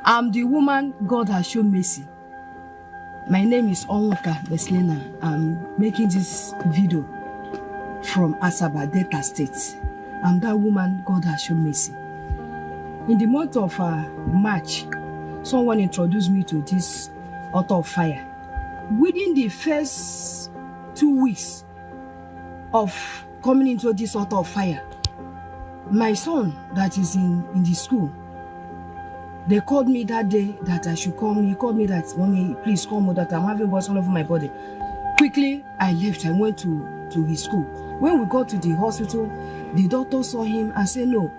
I'm the woman God has shown mercy. My name is Onwuka Beslina. I'm making this video from Asaba, Delta State. I'm that woman God has shown mercy. In the month of March, someone introduced me to this altar of fire. Within the first 2 weeks of coming into this altar of fire, my son that is in the school, they called me that day that I should come. He called me that, "Mommy, please come, that I'm having burns all over my body." Quickly, I left. I went to his school. When we got to the hospital, the doctor saw him and said, "No,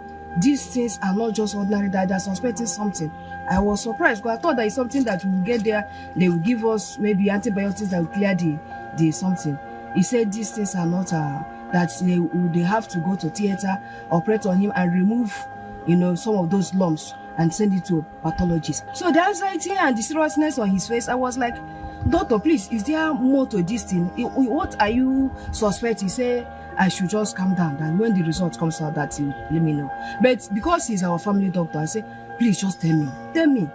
these things are not just ordinary, that they're suspecting something." I was surprised because I thought that it's something that we will get there. They will give us maybe antibiotics that will clear the something. He said these things are not, that they have to go to theater, operate on him and remove, some of those lumps and send it to a pathologist. So the anxiety and the seriousness on his face, I was like, "Doctor, please, is there more to this thing? What are you suspecting?" He said I should just calm down, and when the result comes out, that he let me know. But because he's our family doctor, I said, "Please just tell me."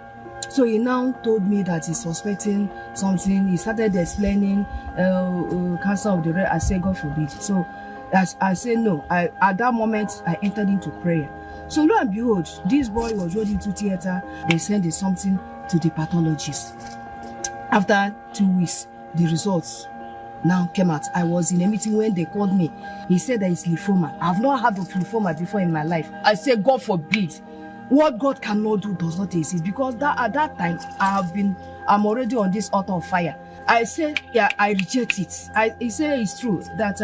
So he now told me that he's suspecting something. He started explaining cancer of the red. I said, "God forbid." So as I said, no. At that moment, I entered into prayer. So lo and behold, this boy was ready to theater. They sent something to the pathologist. After 2 weeks, the results now came out. I was in a meeting when they called me. He said that it's lymphoma. I've not had of lymphoma before in my life. I said, "God forbid." What God cannot do does not exist, because at that time I'm already on this altar of fire. I said, yeah, I reject it. He said it's true that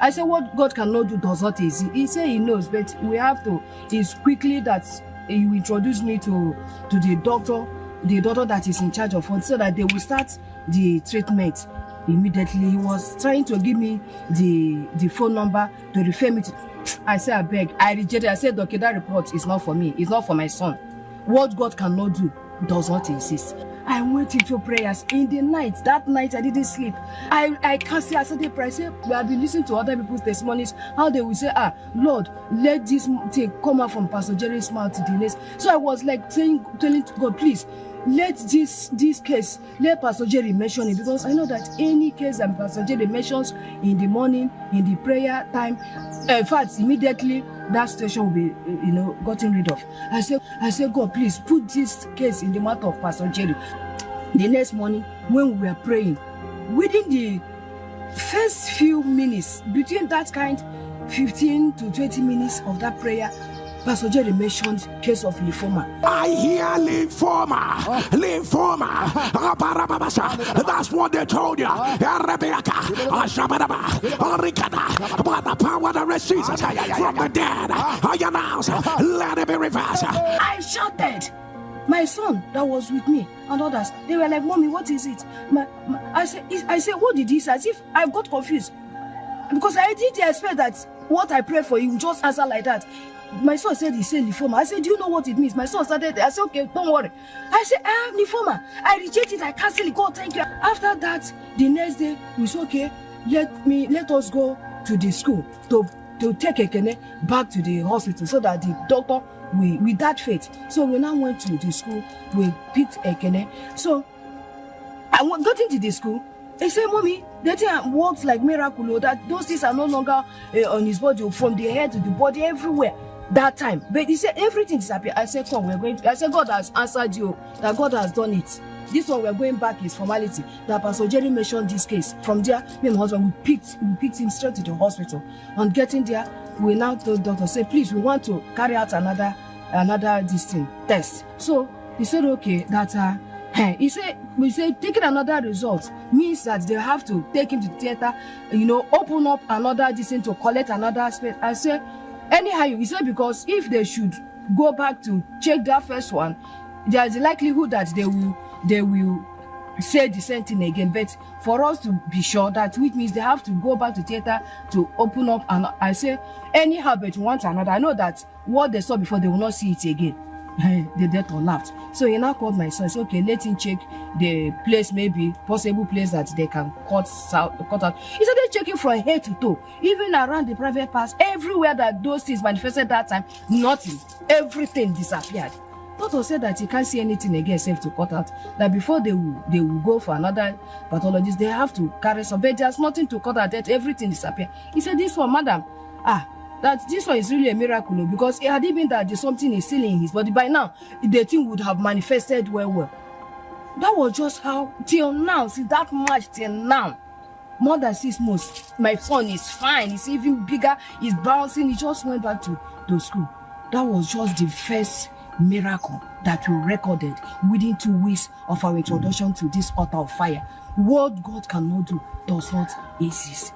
I said what God cannot do does not exist. He said he knows, but we have to. It's quickly that you introduce me to the doctor that is in charge of it, so that they will start the treatment immediately. He was trying to give me the phone number to refer me to. I said, "I beg." I rejected. I said, "Okay, that report is not for me. It's not for my son. What God cannot do does not exist." I went into prayers in the night. That night I didn't sleep. I can't say. I said, I said, we have been listening to other people's testimonies, how they will say, "Lord, let this thing come out from Pastor Jerry's mouth to the next." So I was like telling God, "Please, let this case, let Pastor Jerry mention it," because I know that any case that Pastor Jerry mentions in the morning, in the prayer time, in fact, immediately that station will be, gotten rid of. I said, "God, please put this case in the mouth of Pastor Jerry." The next morning, when we were praying, within the first few minutes, between that 15 to 20 minutes of that prayer, Pastor Jerry mentioned case of lymphoma. I hear lymphoma. That's what they told you. By the power that raised Jesus from the dead, I announce, let it be reversed. I shouted. My son that was with me and others, they were like, "Mommy, what is it?" I said, "What did he say?" As if I got confused, because I didn't expect that what I prayed for, he would just answer like that. My son said he said lymphoma. I said, "Do you know what it means?" My son started. I said, "Okay, don't worry." I said, "I have lymphoma. I reject it. I cancel it. God, thank you." After that, the next day, we said, "Okay, let us go to the school to take Ekene back to the hospital, so that the doctor with that faith." So we now went to the school. We picked Ekene. So I got into the school. They said, "Mommy, that thing works like miracle. That those things are no longer on his body, from the head to the body, everywhere." That time, but he said everything disappeared. I said, "Come, we're going to." I said, "God has answered you. That God has done it. This one we're going back is formality." That Pastor Jerry mentioned this case. From there, me and my husband we picked him straight to the hospital. On getting there, we now told the doctor, say, "Please, we want to carry out another test." So he said, "Okay, that we said taking another result means that they have to take him to the theater, open up another thing to collect another space." I said, "Anyhow," he said, "because if they should go back to check that first one, there's a likelihood that they will say the same thing again. But for us to be sure, that which means they have to go back to theater to open up." And I say, "Anyhow, but one to another. I know that what they saw before, they will not see it again." The doctor laughed. So he now called my son. Said, "Okay, let him check the place, maybe possible place that they can cut out." He started checking from head to toe, even around the private parts, everywhere that those things manifested that time. Nothing. Everything disappeared. Doctor said that he can't see anything again except to cut out. That before they will go for another pathologist, they have to carry some, but there's nothing to cut out, everything disappear. He said, this one, madam, that this one is really a miracle, because it had been that something is still in his body, by now, the thing would have manifested well. That was just how, till now, see that much till now. More than 6 months, my son is fine, he's even bigger, he's bouncing, he just went back to school. That was just the first miracle that we recorded within 2 weeks of our introduction to this altar of fire. What God cannot do does not exist.